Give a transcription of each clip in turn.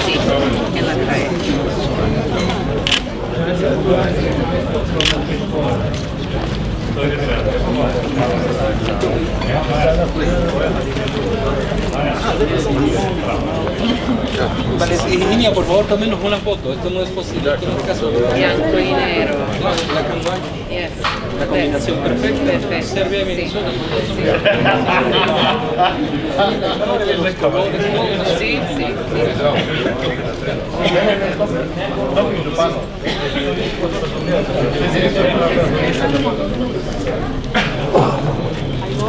Sì, e la trae. Niña, por favor, tómenos una foto. Esto no es posible. Esto no es casualidad. Bianco y nero. La campaña. Yes. La combinación perfecta. Perfecto. Serbia y Venezuela. Sì, sì,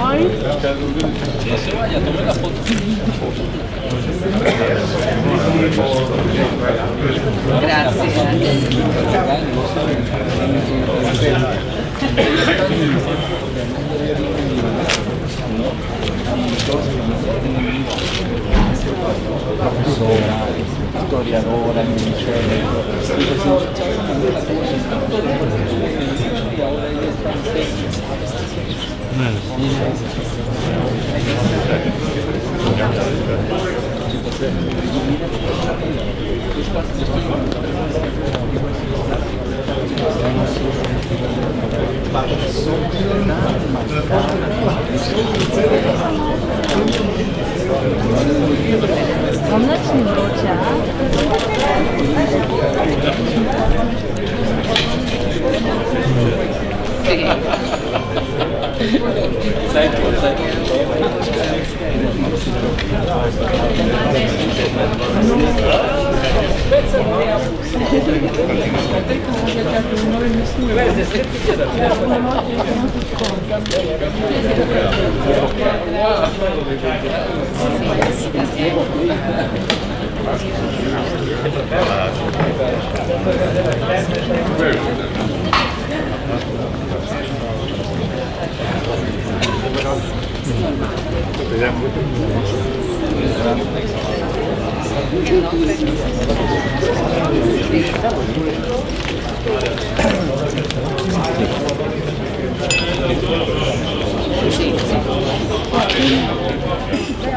Que se vaya, tome la foto. Storiadora, Słoneczny wrócia.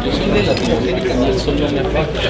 Yo soy de Latinoamérica, no soy de África.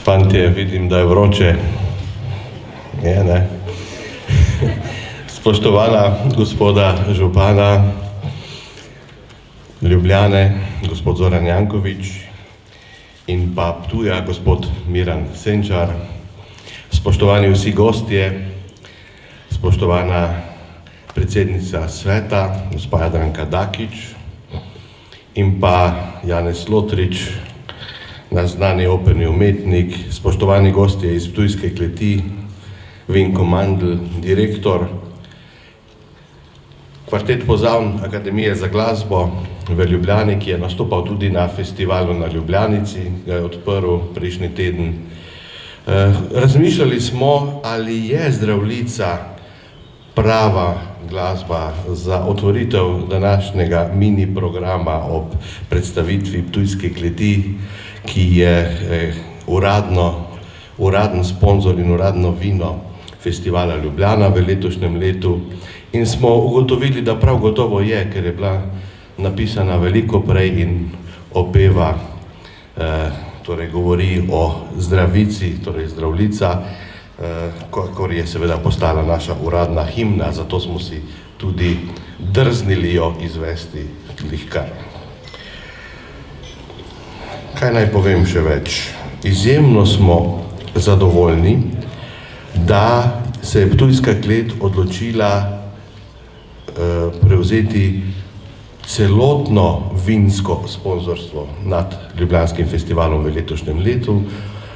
Fantje, vidim, da je vroče. Je, ne? Spoštovana gospoda župana Ljubljane, gospod Zoran Janković in pa Ptuja, gospod Miran Senčar, spoštovani vsi gostje, spoštovana predsednica sveta, gospa Jadranka Dakić in pa Janez Lotrič, naš znani operni umetnik, spoštovani gostje iz Ptujske kleti, Vinko Mandl, direktor, Kvartet Pozavn Akademije za glasbo v Ljubljani, ki je nastopal tudi na festivalu na Ljubljanici, ga je odprl prejšnji teden. Razmišljali smo, ali je Zdravljica prava glasba za otvoritev današnjega mini programa ob predstavitvi Ptujske kleti, ki je uraden sponzor in uradno vino festivala Ljubljana v letošnjem letu. In smo ugotovili, da prav gotovo je, ker je bila napisana veliko prej in opeva, torej govori o zdravici, torej Zdravljica, kakor je seveda postala naša uradna himna, zato smo si tudi drznili jo izvesti lihkar. Kaj naj povem še več? Izjemno smo zadovoljni, da se je Ptujska klet odločila prevzeti celotno vinsko sponzorstvo nad Ljubljanskim festivalom v letošnjem letu,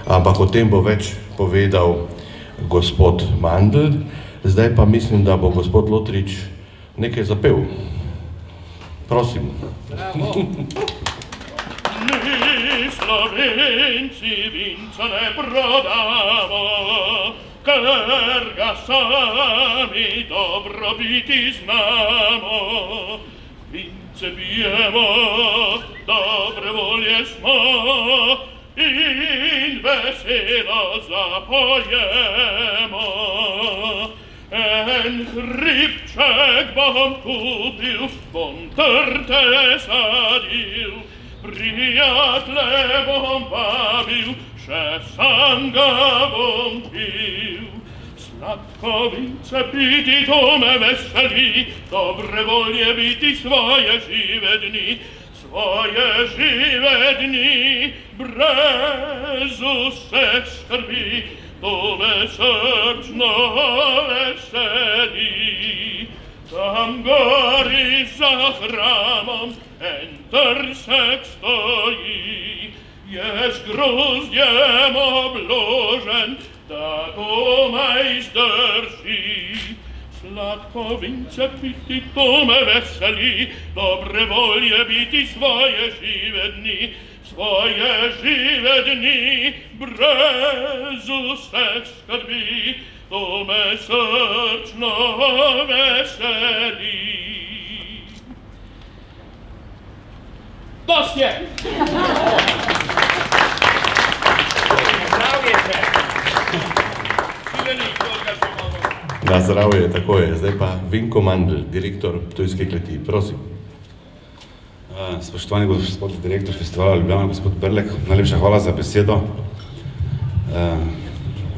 ampak o tem bo več povedal gospod Mandl. Zdaj pa mislim, da bo gospod Lotrič nekaj zapel. Prosim. Bravo. Mi Slovenci vinca ne prodamo, ker ga sami dobro biti znamo. Vince pijemo, dobre volje smo in veselo zapojemo. En hribček bom kupil, bom trte sadil, prijatelje bom vabil, še sam ga bom pil. Sladko vince piti, to me veseli, dobre volje biti svoje žive dni, brez vseh skrbi, to me srčno veseli. Tam gori za hramom en trsek stoji, je z grozdjem obložen, da komaj zdrži. Sladko vince piti, to me veseli, dobre volje biti svoje žive dni, brez vseh skrbi, to me srčno veseli. Dost je! Na zdravje, tako je. Zdaj pa Vinko Mandl, direktor Ptujske kleti. Prosim. Spoštovani gospod direktor festivala Ljubljana, gospod Brlek, najlepša hvala za besedo.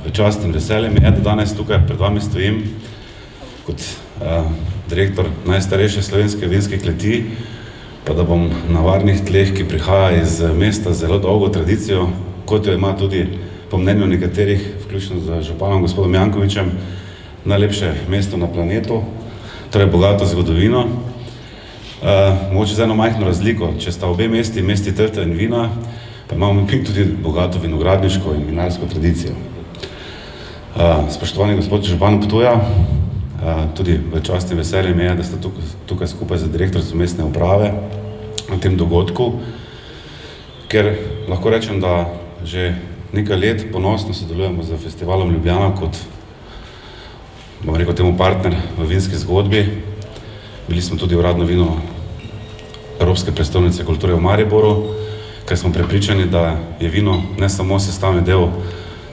V čast in veselje mi je, da danes tukaj pred vami stojim kot direktor najstarejše slovenske vinske kleti, pa da bom na varnih tleh, ki prihaja iz mesta z zelo dolgo tradicijo, kot jo ima tudi po mnenju nekaterih, vključno z županom gospodom Jankovičem, najlepše mesto na planetu, torej bogato zgodovino. Mogoče za eno majhno razliko, če sta obe mesti trte in vina, pa imamo tudi bogato vinogradniško in vinarsko tradicijo. Spoštovani gospod župan Ptuja, tudi v čast in veselje mi je, da ste tukaj skupaj z direktorico mestne uprave na tem dogodku, ker lahko rečem, da že nekaj let ponosno sodelujemo z festivalom Ljubljana kot, bom rekel temu, partner v vinski zgodbi. Bili smo tudi uradno vino Evropske prestolnice kulture v Mariboru, ker smo prepričani, da je vino ne samo sestavni del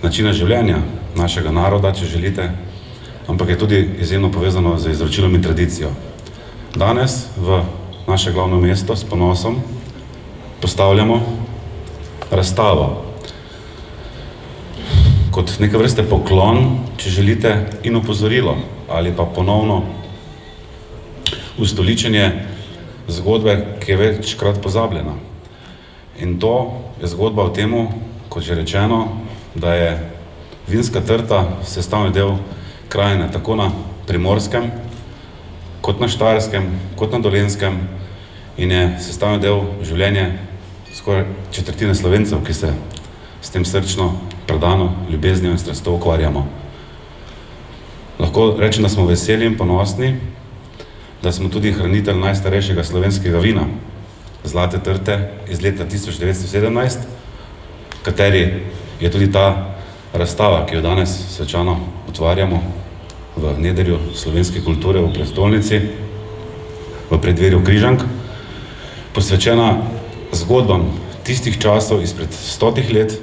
načina življenja našega naroda, če želite, ampak je tudi izjemno povezano z izročilom in tradicijo. Danes v naše glavno mesto s ponosom postavljamo razstavo kot neke vrste poklon, če želite, in opozorilo ali pa ponovno ustoličenje zgodbe, ki je večkrat pozabljena. In to je zgodba o temu, kot že rečeno, da je vinska trta sestavni del krajine tako na Primorskem, kot na Štajerskem, kot na Dolenjskem in je sestavni del življenja skoraj četrtine Slovencev, ki se s tem srčno, predano, ljubeznijo in strastjo ukvarjamo. Lahko rečem, da smo veseli in ponosni, da da smo tudi hranitelj najstarejšega slovenskega vina, Zlate trte iz leta 1917, kateri je tudi ta razstava, ki jo danes svečano otvarjamo v nedrju slovenske kulture v prestolnici, v predverju Križank, posvečena zgodbam tistih časov izpred 100 let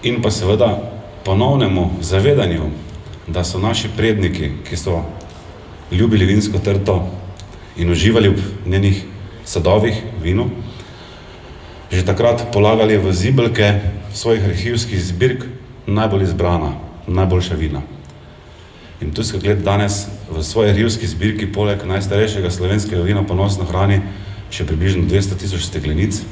in pa seveda ponovnemu zavedanju, da so naši predniki, ki so ljubili vinsko trto in uživali v njenih sadovih vinu, že takrat polagali v zibelke svojih arhivskih zbirk najbolj izbrana, najboljša vina. In Ptujska klet danes v svoji arhivski zbirki poleg najstarejšega slovenskega vina ponosno hrani še približno 200.000 steklenic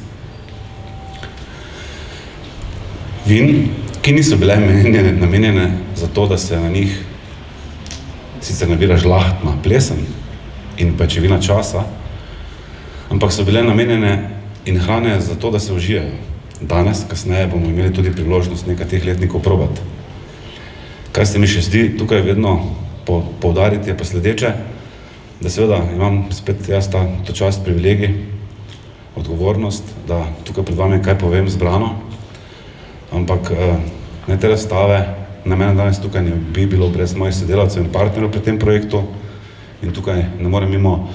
vin, ki niso bile namenjene za to, da se na njih sicer nabira žlahtna plesen in pečevina časa, ampak so bile namenjene in hrane za to, da se užijajo. Danes, kasneje, bomo imeli tudi priložnost nekaj teh letnikov probati. Kaj se mi še zdi tukaj vedno poudariti, je pa sledeče, da seveda imam spet jaz to čast, privilegij, odgovornost, da tukaj pred vami kaj povem zbrano, ampak ne te razstave, na mene danes tukaj ne bi bilo brez mojih sodelavcev in partnerjev pri tem projektu in tukaj ne morem mimo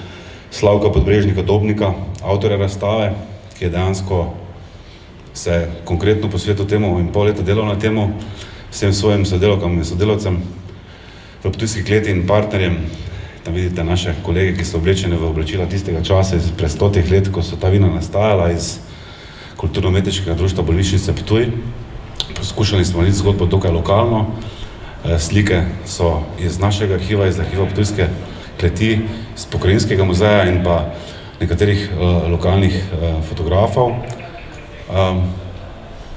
Slavka Podbrežnika Dobnika, avtorja razstave, ki je dejansko se konkretno posvetil temu in pol leta delal na temu, vsem svojim sodelavkam in sodelavcem v Ptujski kleti in partnerjem. Tam vidite naše kolege, ki so oblečeni v oblačila tistega časa iz pred 100 let, ko so ta vina nastajala iz Kulturno-umetniškega društva Bolnišnice Ptuj. Poskušali smo narediti zgodbo dokaj lokalno. Slike so iz našega arhiva, iz arhiva Ptujske kleti, iz Pokrajinskega muzeja in pa nekaterih lokalnih fotografov.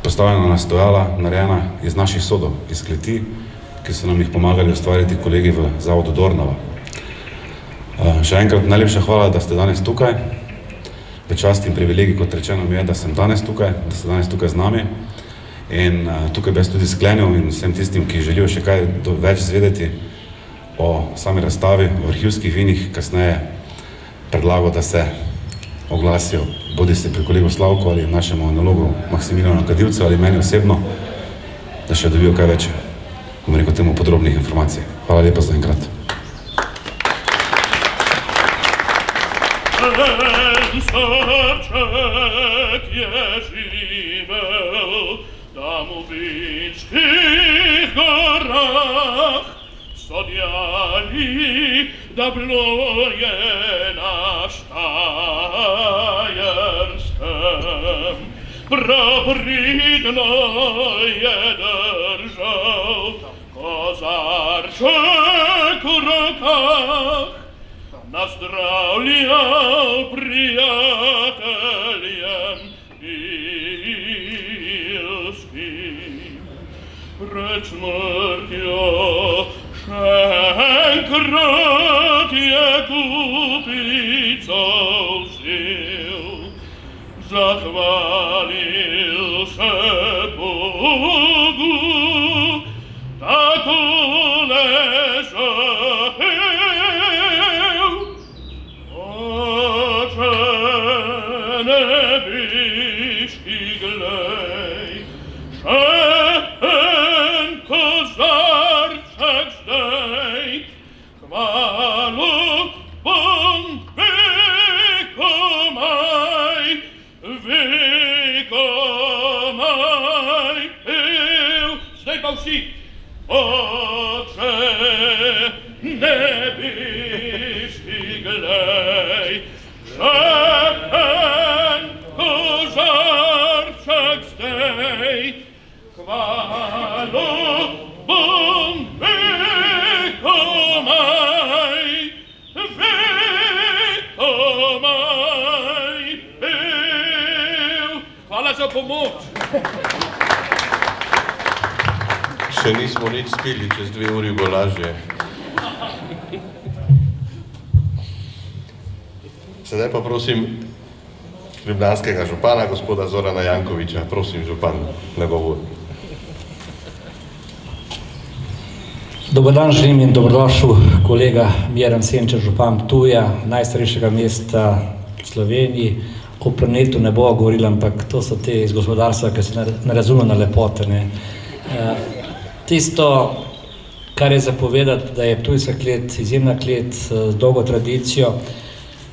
Postavljena na stojala, narejena iz naših sodov, iz kleti, ki so nam jih pomagali ustvariti kolegi v Zavodu Dornava. Še enkrat najlepša hvala, da ste danes tukaj. Čast in privilegij, kot rečeno mi je, da sem danes tukaj, da ste danes tukaj z nami. In tukaj bi jaz tudi sklenil in vsem tistim, ki želijo še kaj več zvedeti o sami razstavi, o arhivskih vinih, kasneje predlagal, da se oglasijo, bodi se pri kolegu Slavku ali našemu analogu Maksimiljanu Kadilcu ali meni osebno, da še dobijo kaj več, bom rekel temu, podrobnih informacij. Hvala lepa za enkrat. Srček je živel tam v Vinčkih gorah, sodjali, da bloje na Štajerskem. Prav pridno je držal kozarček v rokah, nazdravljal prijateljem ilskim. Pred smrtjo še enkrat je kupico vzel, zahvalil se Bogu, takole žal. Nebiški glej, še en kozarček zdaj, kmalu bom vekomaj pil. Zdaj pa vsi, oče, nebiški glej, še en kozarček zdaj, kmalu bom vekomaj pil. Hvala za pomoč. Še nismo nič spili, čez 2 uri bo lažje. Sedaj pa prosim ljubljanskega župana, gospoda Zorana Jankovića. Prosim, župan, na govor. Dober dan želim in dobrodošel kolega Miran Senčar, župan Ptuja, najstarejšega mesta v Sloveniji. O planetu ne bo govoril, ampak to so te iz gospodarstva, ki se ne razume na lepote. Tisto, kar je zapovedati, da je Ptujska klet izjemna klet z dolgo tradicijo,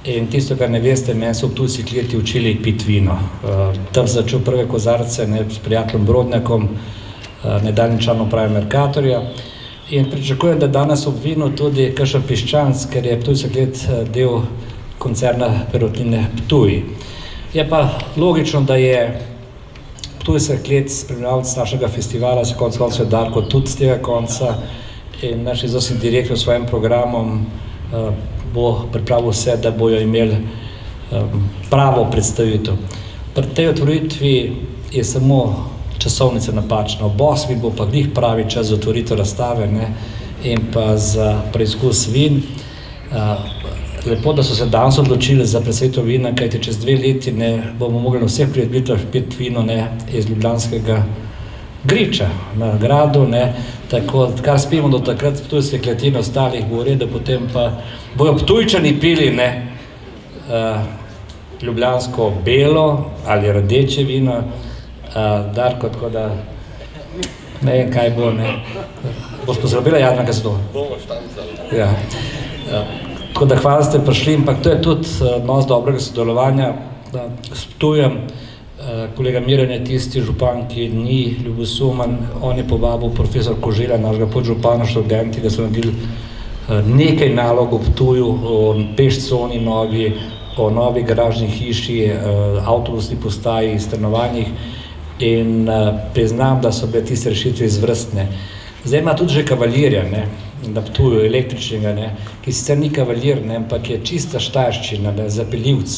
in tisto, kar ne veste, meni so v Ptujski kleti učili piti vino. Tam začel prve kozarce s prijateljem Brodnjakom, nedavnim članom uprave Mercatorja. In pričakujem, da danes ob vinu tudi kakšen piščanc, ker je Ptujska klet del koncerna Perutnine Ptuj. Je pa logično, da je Ptujska klet spremljalec našega festivala, se konec koncev je Darko tudi z tega konca, in naš izvršni direktor s svojim programom bo pripravil vse, da bojo imeli pravo predstavitev. Pri tej otvoritvi je samo časovnica napačna. Ob 8 bo pa glih pravi čas za otvoritev razstave in pa za preizkus vin. Lepo, da so se danes odločili za predstavitev vina, kajti čez 2 leti bomo mogli na vseh priredbitvah piti vino iz ljubljanskega griča na gradu, tako, kar spimo do takrat Ptujske kleti in ostalih bo v redu, potem pa bojo Ptujčani pili ljubljansko belo ali rdeče vino, Darko, tako da ne vem, kaj bo, Boš pozabila, Jadranka, za to? Bomo štancali. Ja. Tako da hvala, da ste prišli, ampak to je tudi odnos dobrega sodelovanja s Ptujem. Kolega Miran je tisti župan, ki ni ljubosumen, on je povabil profesor Kožela, našega podžupana, študenti, da so naredili nekaj nalog v Ptuju, o pešconi novi, o novi garažni hiši, avtobusni postaji, stanovanjih, in priznam, da so bile tiste rešitve izvrstne. Zdaj ima tudi že kavalirja, na Ptuju, električnega, ki sicer ni kavalir, ampak je čista štajerščina, zapeljivc.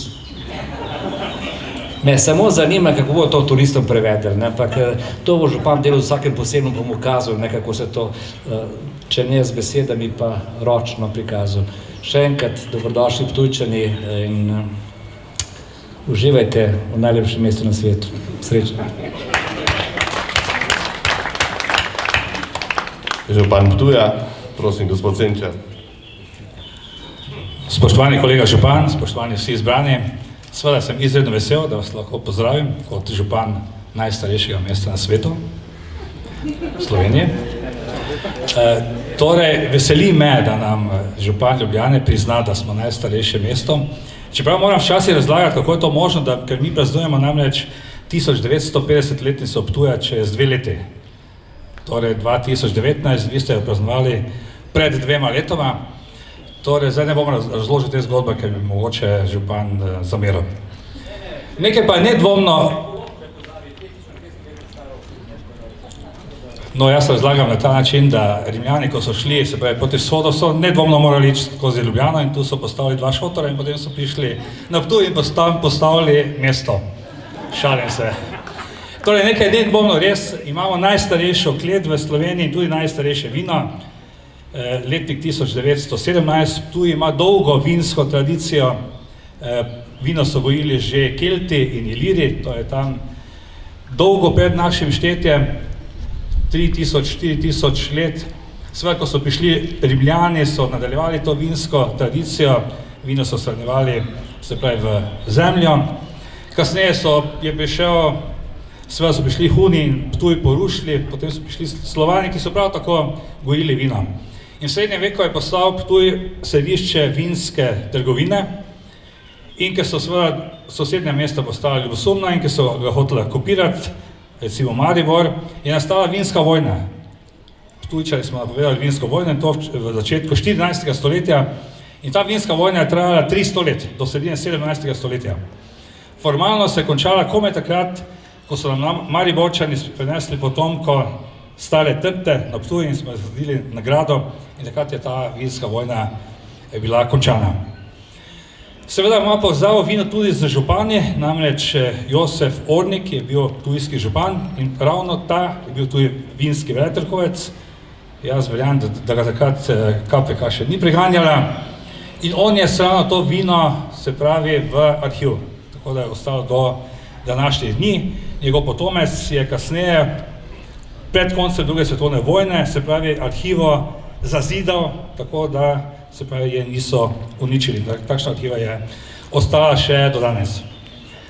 Me samo zanima, kako bo to turistom prevedeli, ampak to bo župan delal z vsakem posebno, bom ukazal, kako se to, če ne z besedami, pa ročno prikazal. Še enkrat, dobrodošli Ptujčani in uživajte v najlepšem mestu na svetu. Srečno. Župan Ptuja, prosim, gospod Senčar. Spoštovani kolega župan, spoštovani vsi izbrani, seveda sem izredno vesel, da vas lahko pozdravim kot župan najstarejšega mesta na svetu, Slovenije. Torej, veseli me, da nam župan Ljubljane prizna, da smo najstarejše mesto. Čeprav moram včasih razlagati, kako je to možno, ker mi praznujemo namreč 1950-letnico Ptuja čez 2 leti. Torej 2019, vi ste jo praznovali pred 2 letoma. Torej, zdaj ne bom razložil te zgodbe, ker bi mogoče župan zameril. Nekaj pa je nedvomno, no jaz razlagam na ta način, da Rimljani, ko so šli, se pravi proti vzhodu, so nedvomno morali ići skozi Ljubljano in tu so postavili 2 šotora in potem so prišli na Ptuj in postavili mesto. Šalim se. Torej, nekaj nedvomno res, imamo najstarejšo klet v Sloveniji in tudi najstarejše vino. Letnik 1917, Ptuj ima dolgo vinsko tradicijo, vino so gojili že Kelti in Iliri, to je tam dolgo pred našim štetjem, 3000-4000 let. Seveda, ko so prišli Rimljani, so nadaljevali to vinsko tradicijo, vino so shranjevali, se pravi, v zemljo. Kasneje je prišel, seveda so prišli Huni in Ptuj porušili, potem so prišli Slovani, ki so prav tako gojili vino. In v srednjem veku je postal Ptuj središče vinske trgovine in ker so seveda sosednja mesta postala ljubosumna in ker so ga hotela kopirati, recimo Maribor, je nastala vinska vojna. Ptujčani smo napovedali vinsko vojno in to v začetku 14. stoletja in ta vinska vojna je trajala 300 let, do sredine 17. stoletja. Formalno se je končala komaj takrat, ko so nam Mariborčani prinesli potomko stare trte na Ptuj in smo izgradili nagrado in takrat je ta vinska vojna bila končana. Seveda ima povezavo vino tudi z župani, namreč Josef Ornik je bil ptujski župan in ravno ta je bil tudi vinski veletrgovec. Jaz verjamem, da ga takrat KPK še ni preganjala in on je sravno to vino, se pravi, v arhiv, tako da je ostalo do današnjih dni. Njegov potomec je kasneje, pred koncem 2. svetovne vojne, se pravi, arhivo zazidal, tako da se pravi, je niso uničili. Takšna arhiva je ostala še do danes.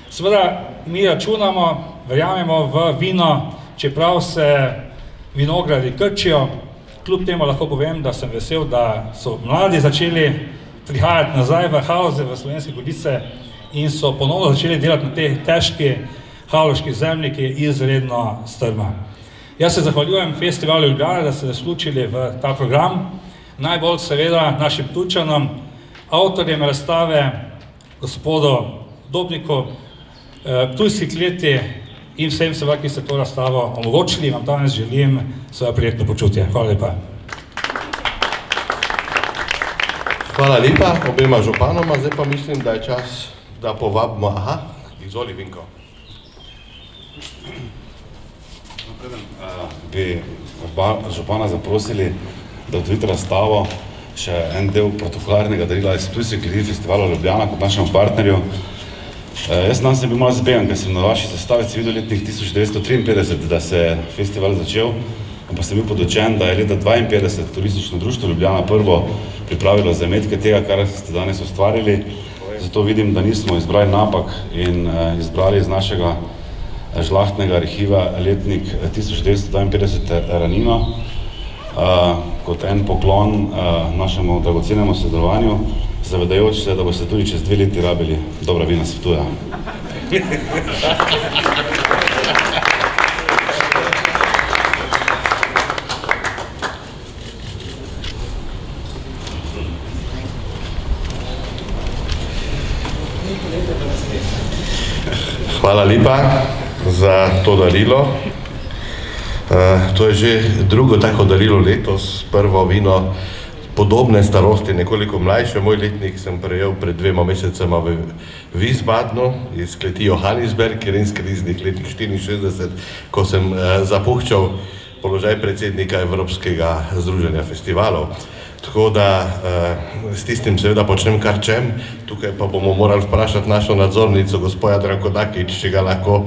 Seveda, mi računamo, verjamemo v vino, čeprav se vinogradi krčijo. Kljub temu lahko povem, da sem vesel, da so mladi začeli prihajati nazaj v Haloze, v Slovenske Gorice in so ponovno začeli delati na tej težki haloški zemlji, ki je izredno strma. Jaz se zahvaljujem Festivalu Ljubljana, da ste nas vključili v ta program. Najbolj seveda našim Ptujčanom, avtorjem razstave, gospodu Dobniku, Ptujski kleti in vsem seveda, ki ste to razstavo omogočili. Vam danes želim seveda prijetno počutje. Hvala lepa. Hvala lepa obema županoma, zdaj pa mislim, da je čas, da povabimo, izvoli Vinko. Bi oba župana zaprosili, da odvite razstavo, še en del protokolarnega darila iz Ptujskih kleti Festivala Ljubljana kot našemu partnerju. Jaz sem bil malo zbegan, ker sem na vaši zastavici videl letnih 1953, da se je festival začel, pa sem bil podočen, da je leta 1952 Turistično društvo Ljubljana prvo pripravilo zametke tega, kar ste danes ustvarili. Zato vidim, da nismo izbrali napak in izbrali iz našega žlahtnega arhiva letnik 1952 Ranino kot en poklon našemu dragocenemu sodelovanju, zavedajoč se, da boste tudi čez 2 leti rabili dobra vina s Ptuja. Hvala lepa za to darilo. To je že drugo tako darilo letos, prvo vino podobne starosti, nekoliko mlajše. Moj letnik sem prejel pred 2 mesecema v Wiesbadenu iz kleti Johannisberg, kriznih letih 64, ko sem zapuščal položaj predsednika Evropskega združenja festivalov. Tako da s tistim seveda počnem kar čem, tukaj pa bomo morali vprašati našo nadzornico, gospoja Drakodakič, če ga lahko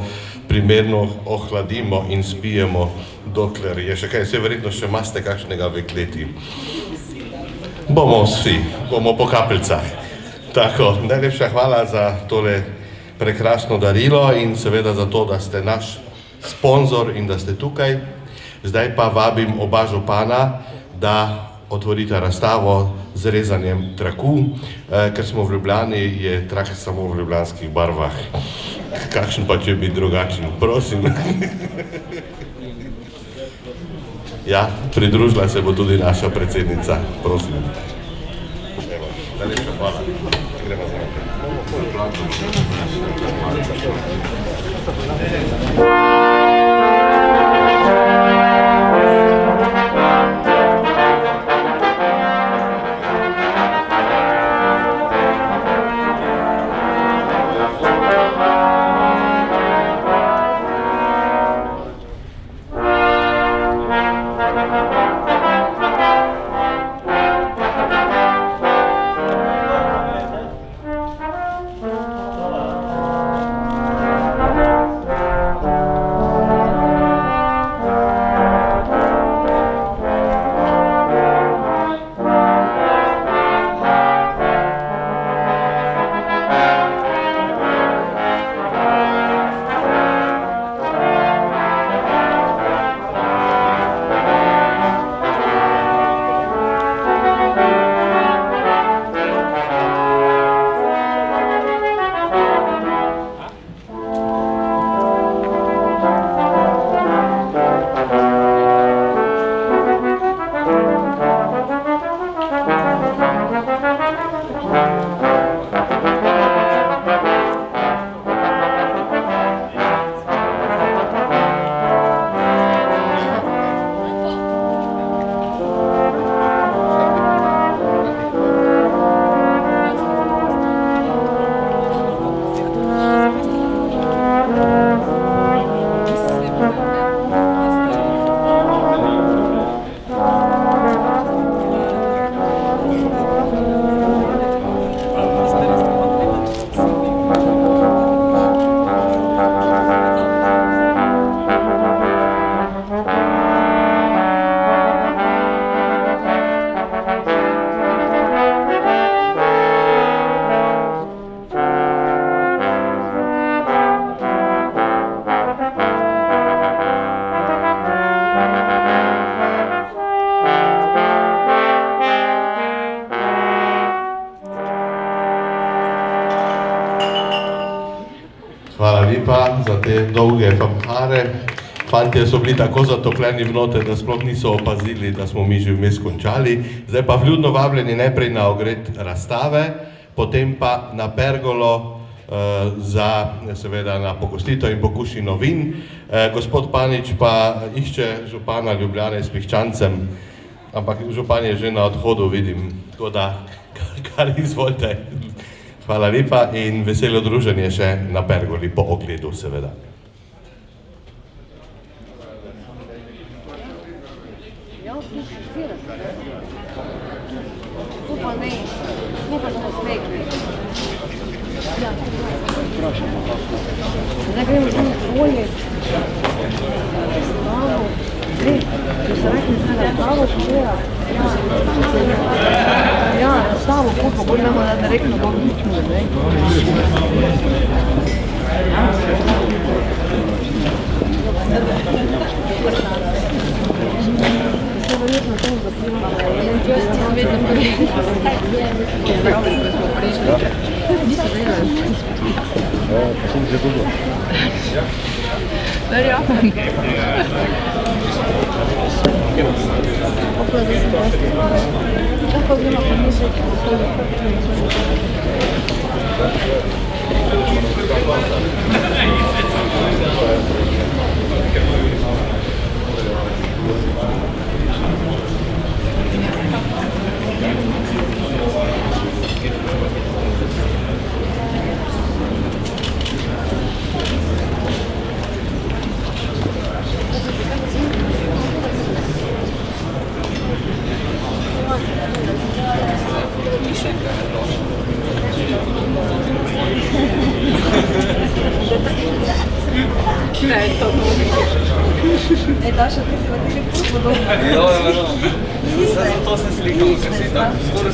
primerno ohladimo in spijemo, dokler je še kaj, vse verjetno še maste kakšnega v kleti. Bomo vsi, bomo po kapljicah. Tako, najlepša hvala za tole prekrasno darilo in seveda za to, da ste naš sponzor in da ste tukaj. Zdaj pa vabim oba župana, da otvorite razstavo z rezanjem traku, ker smo v Ljubljani, je trak samo v ljubljanskih barvah. Kakšen pa če bi drugačen, prosim. Ja, pridružila se bo tudi naša predsednica, prosim. Evo, najlepša hvala. Gremo za naprej. za te dolge fanfare. Fantje so bili tako zatopljeni v note, da sploh niso opazili, da smo mi že vmes končali. Zdaj pa vljudno vabljeni najprej na ogled razstave, potem pa na pergolo za seveda na pogostitev in pokušino vin. Gospod Panič pa išče župana Ljubljane s piščancem, ampak župan je že na odhodu, vidim, tako da kar izvolite. Hvala lepa in veselo druženje še na pergoli po ogledu, seveda. Zdaj gremo samo polje. Če se rekli, da je pravo pogleda. Ja, stavo kupo, bolj nemo da direktno bolj ničmo. Se verjetno to zaprimo. Jaz ti vedno prijeti. Pravi, da smo prišli. Niso vedeli. Pa sem že dobro. Verjamem. Lahko gremo pomisliti. Ne, to E, Daša, ti si pa tudi podobno. Ja, zato se slikamo, ker si tako skoraj